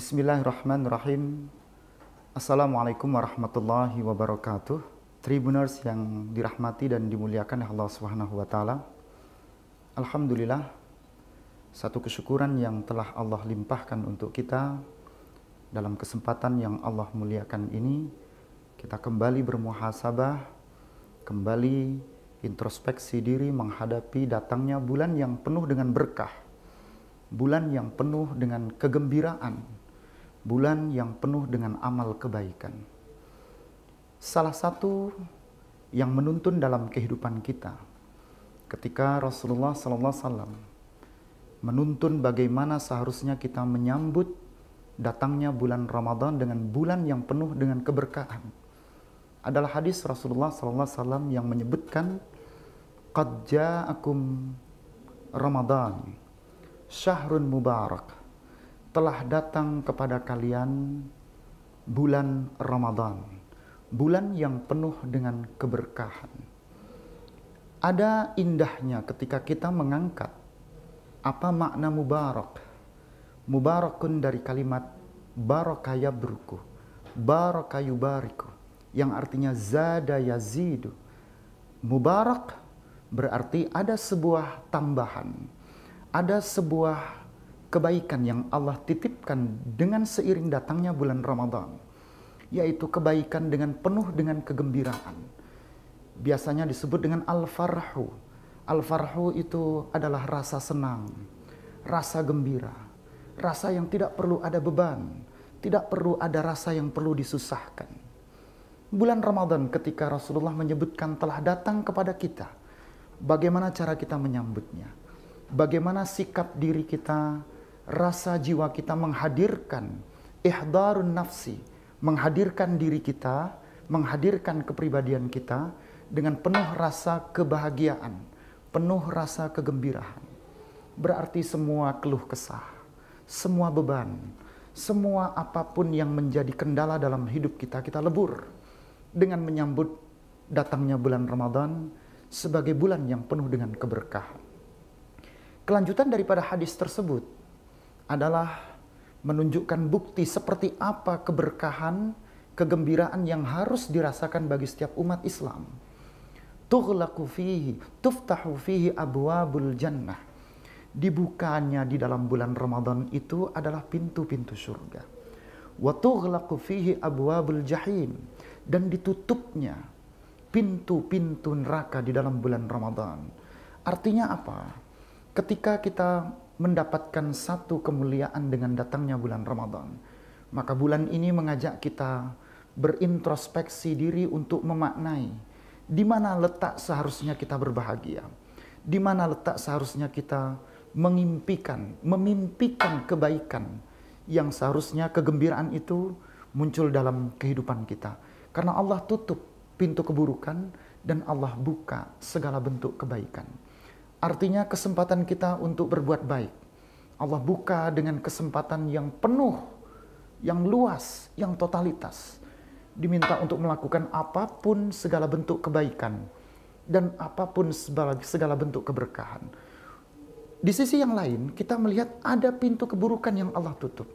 Bismillahirrahmanirrahim. Assalamualaikum warahmatullahi wabarakatuh. Tribuners yang dirahmati dan dimuliakan oleh Allah Subhanahu wa taala. Alhamdulillah, satu kesyukuran yang telah Allah limpahkan untuk kita dalam kesempatan yang Allah muliakan ini, kita kembali bermuhasabah, kembali introspeksi diri menghadapi datangnya bulan yang penuh dengan berkah, bulan yang penuh dengan kegembiraan, bulan yang penuh dengan amal kebaikan. Salah satu yang menuntun dalam kehidupan kita, ketika Rasulullah SAW menuntun bagaimana seharusnya kita menyambut datangnya bulan Ramadan dengan bulan yang penuh dengan keberkahan, adalah hadis Rasulullah SAW yang menyebutkan, "Qad ja'akum Ramadan, syahrun mubarak." Telah datang kepada kalian bulan Ramadan, bulan yang penuh dengan keberkahan. Ada indahnya ketika kita mengangkat apa makna mubarak. Mubarakun dari kalimat baraka yabruku, baraka yubariku, yang artinya zada yazidu. Mubarak berarti ada sebuah tambahan, ada sebuah kebaikan yang Allah titipkan dengan seiring datangnya bulan Ramadan, yaitu kebaikan dengan penuh dengan kegembiraan. Biasanya disebut dengan al-farhu. Al-farhu itu adalah rasa senang, rasa gembira, rasa yang tidak perlu ada beban, tidak perlu ada rasa yang perlu disusahkan. Bulan Ramadan ketika Rasulullah menyebutkan telah datang kepada kita, bagaimana cara kita menyambutnya? Bagaimana sikap diri kita, rasa jiwa kita menghadirkan ihdarun nafsi, menghadirkan diri kita, menghadirkan kepribadian kita dengan penuh rasa kebahagiaan, penuh rasa kegembiraan. Berarti semua keluh kesah, semua beban, semua apapun yang menjadi kendala dalam hidup kita, kita lebur dengan menyambut datangnya bulan Ramadan sebagai bulan yang penuh dengan keberkahan. Kelanjutan daripada hadis tersebut adalah menunjukkan bukti seperti apa keberkahan, kegembiraan yang harus dirasakan bagi setiap umat Islam. Tughlaqu fihi, tuftahu fihi abwabul jannah. Dibukanya di dalam bulan Ramadan itu adalah pintu-pintu surga. Wa tughlaqu fihi abwabul jahim, dan ditutupnya pintu-pintu neraka di dalam bulan Ramadan. Artinya apa? Ketika kita mendapatkan satu kemuliaan dengan datangnya bulan Ramadan, maka bulan ini mengajak kita berintrospeksi diri untuk memaknai di mana letak seharusnya kita berbahagia, di mana letak seharusnya kita memimpikan kebaikan yang seharusnya kegembiraan itu muncul dalam kehidupan kita. Karena Allah tutup pintu keburukan dan Allah buka segala bentuk kebaikan. Artinya kesempatan kita untuk berbuat baik, Allah buka dengan kesempatan yang penuh, yang luas, yang totalitas. Diminta untuk melakukan apapun segala bentuk kebaikan dan apapun segala bentuk keberkahan. Di sisi yang lain, kita melihat ada pintu keburukan yang Allah tutup.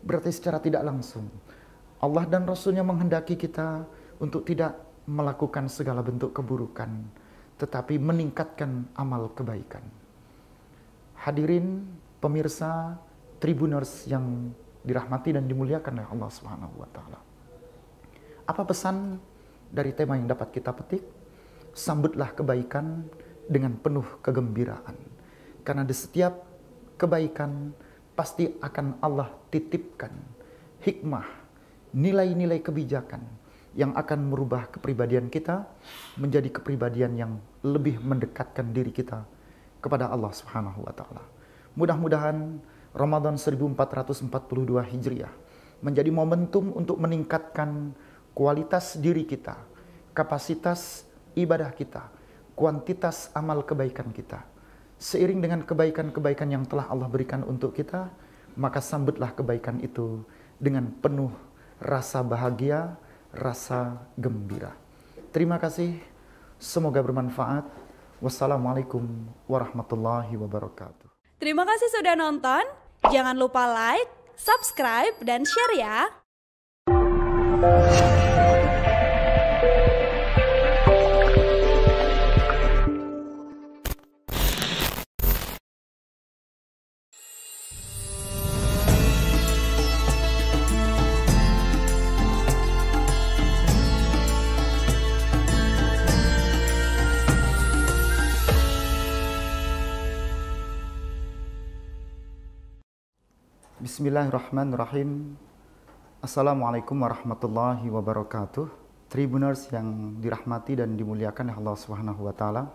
Berarti secara tidak langsung, Allah dan Rasulnya menghendaki kita untuk tidak melakukan segala bentuk keburukan, tetapi meningkatkan amal kebaikan. Hadirin pemirsa Tribuners yang dirahmati dan dimuliakan oleh Allah Subhanahu wa taala. Apa pesan dari tema yang dapat kita petik? Sambutlah kebaikan dengan penuh kegembiraan. Karena di setiap kebaikan pasti akan Allah titipkan hikmah, nilai-nilai kebijakan yang akan merubah kepribadian kita menjadi kepribadian yang lebih mendekatkan diri kita kepada Allah Subhanahu wa taala. Mudah-mudahan Ramadan 1442 Hijriah menjadi momentum untuk meningkatkan kualitas diri kita, kapasitas ibadah kita, kuantitas amal kebaikan kita. Seiring dengan kebaikan-kebaikan yang telah Allah berikan untuk kita, maka sambutlah kebaikan itu dengan penuh rasa bahagia, rasa gembira. Terima kasih, semoga bermanfaat. Wassalamualaikum warahmatullahi wabarakatuh. Terima kasih sudah nonton. Jangan lupa like, subscribe, dan share ya. Bismillahirrahmanirrahim. Assalamualaikum warahmatullahi wabarakatuh. Tribuners yang dirahmati dan dimuliakan oleh Allah Subhanahu wa taala.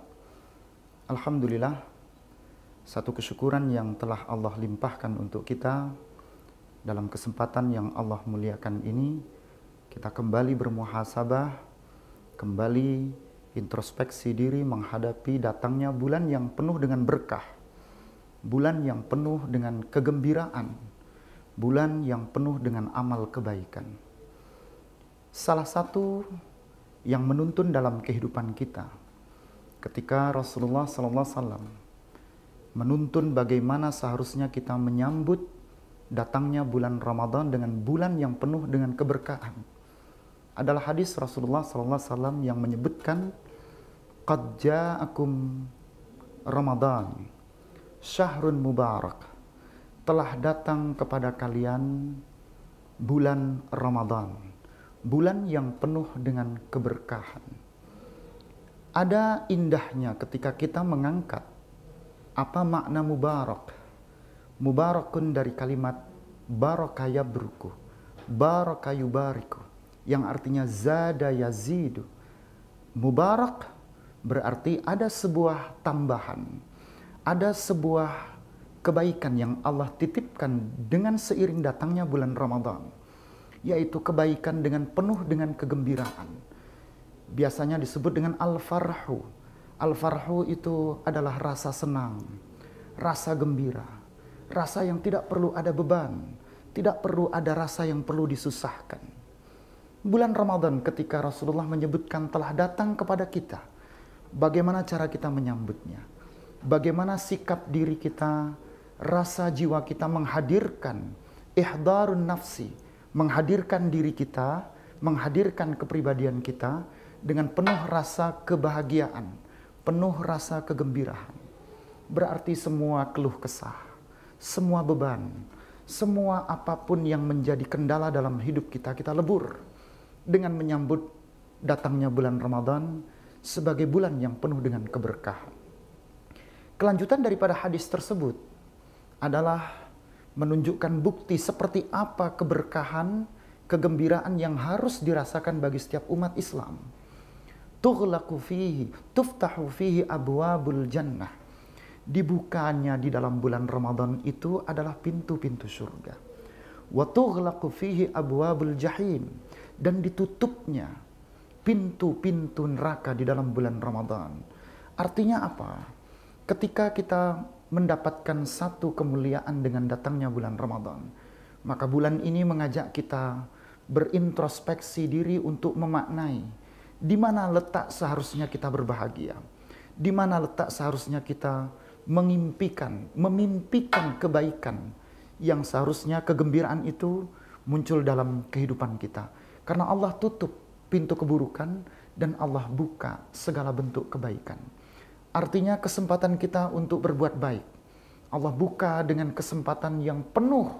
Alhamdulillah, satu kesyukuran yang telah Allah limpahkan untuk kita dalam kesempatan yang Allah muliakan ini, kita kembali bermuhasabah, kembali introspeksi diri menghadapi datangnya bulan yang penuh dengan berkah, bulan yang penuh dengan kegembiraan, bulan yang penuh dengan amal kebaikan. Salah satu yang menuntun dalam kehidupan kita, ketika Rasulullah SAW menuntun bagaimana seharusnya kita menyambut datangnya bulan Ramadan dengan bulan yang penuh dengan keberkahan, adalah hadis Rasulullah SAW yang menyebutkan, "Qad ja'akum Ramadan, syahrun mubarak." Telah datang kepada kalian bulan Ramadan, bulan yang penuh dengan keberkahan. Ada indahnya ketika kita mengangkat apa makna mubarak. Mubarakun dari kalimat baraka yabruku, baraka yubariku, yang artinya zada yazidu. Mubarak berarti ada sebuah tambahan, ada sebuah kebaikan yang Allah titipkan dengan seiring datangnya bulan Ramadan, yaitu kebaikan dengan penuh dengan kegembiraan. Biasanya disebut dengan al-farhu. Al-farhu itu adalah rasa senang, rasa gembira, rasa yang tidak perlu ada beban, tidak perlu ada rasa yang perlu disusahkan. Bulan Ramadan ketika Rasulullah menyebutkan telah datang kepada kita, bagaimana cara kita menyambutnya? Bagaimana sikap diri kita, rasa jiwa kita menghadirkan ihdarun nafsi, menghadirkan diri kita, menghadirkan kepribadian kita dengan penuh rasa kebahagiaan, penuh rasa kegembiraan. Berarti semua keluh kesah, semua beban, semua apapun yang menjadi kendala dalam hidup kita, kita lebur dengan menyambut datangnya bulan Ramadan sebagai bulan yang penuh dengan keberkahan. Kelanjutan daripada hadis tersebut adalah menunjukkan bukti seperti apa keberkahan, kegembiraan yang harus dirasakan bagi setiap umat Islam. Tughlaqu fihi, tuftahu fihi abwabul jannah. Dibukanya di dalam bulan Ramadan itu adalah pintu-pintu surga. Wa tughlaqu fihi abwabul jahim, dan ditutupnya pintu-pintu neraka di dalam bulan Ramadan. Artinya apa? Ketika kita mendapatkan satu kemuliaan dengan datangnya bulan Ramadan, maka bulan ini mengajak kita berintrospeksi diri untuk memaknai di mana letak seharusnya kita berbahagia, di mana letak seharusnya kita memimpikan kebaikan yang seharusnya kegembiraan itu muncul dalam kehidupan kita. Karena Allah tutup pintu keburukan dan Allah buka segala bentuk kebaikan. Artinya kesempatan kita untuk berbuat baik, Allah buka dengan kesempatan yang penuh,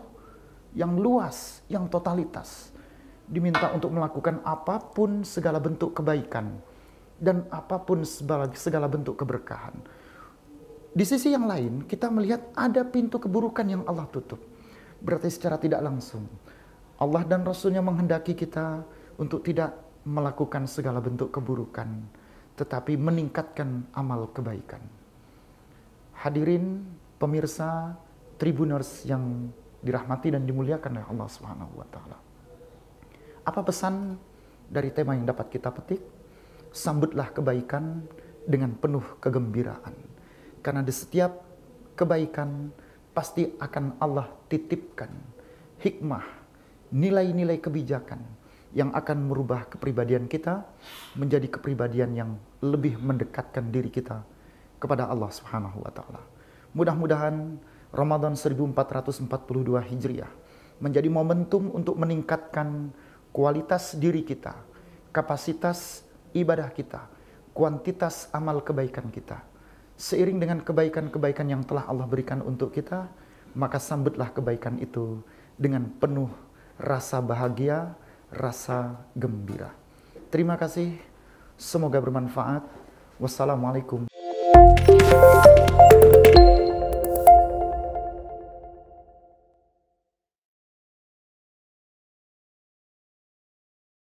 yang luas, yang totalitas. Diminta untuk melakukan apapun segala bentuk kebaikan dan apapun segala bentuk keberkahan. Di sisi yang lain, kita melihat ada pintu keburukan yang Allah tutup. Berarti secara tidak langsung, Allah dan Rasulnya menghendaki kita untuk tidak melakukan segala bentuk keburukan, tetapi meningkatkan amal kebaikan. Hadirin pemirsa Tribuners yang dirahmati dan dimuliakan oleh Allah Subhanahu wa taala. Apa pesan dari tema yang dapat kita petik? Sambutlah kebaikan dengan penuh kegembiraan. Karena di setiap kebaikan pasti akan Allah titipkan hikmah, nilai-nilai kebijakan yang akan merubah kepribadian kita menjadi kepribadian yang lebih mendekatkan diri kita kepada Allah Subhanahu wa taala. Mudah-mudahan Ramadan 1442 Hijriah menjadi momentum untuk meningkatkan kualitas diri kita, kapasitas ibadah kita, kuantitas amal kebaikan kita. Seiring dengan kebaikan-kebaikan yang telah Allah berikan untuk kita, maka sambutlah kebaikan itu dengan penuh rasa bahagia, rasa gembira. Terima kasih, semoga bermanfaat. Wassalamualaikum.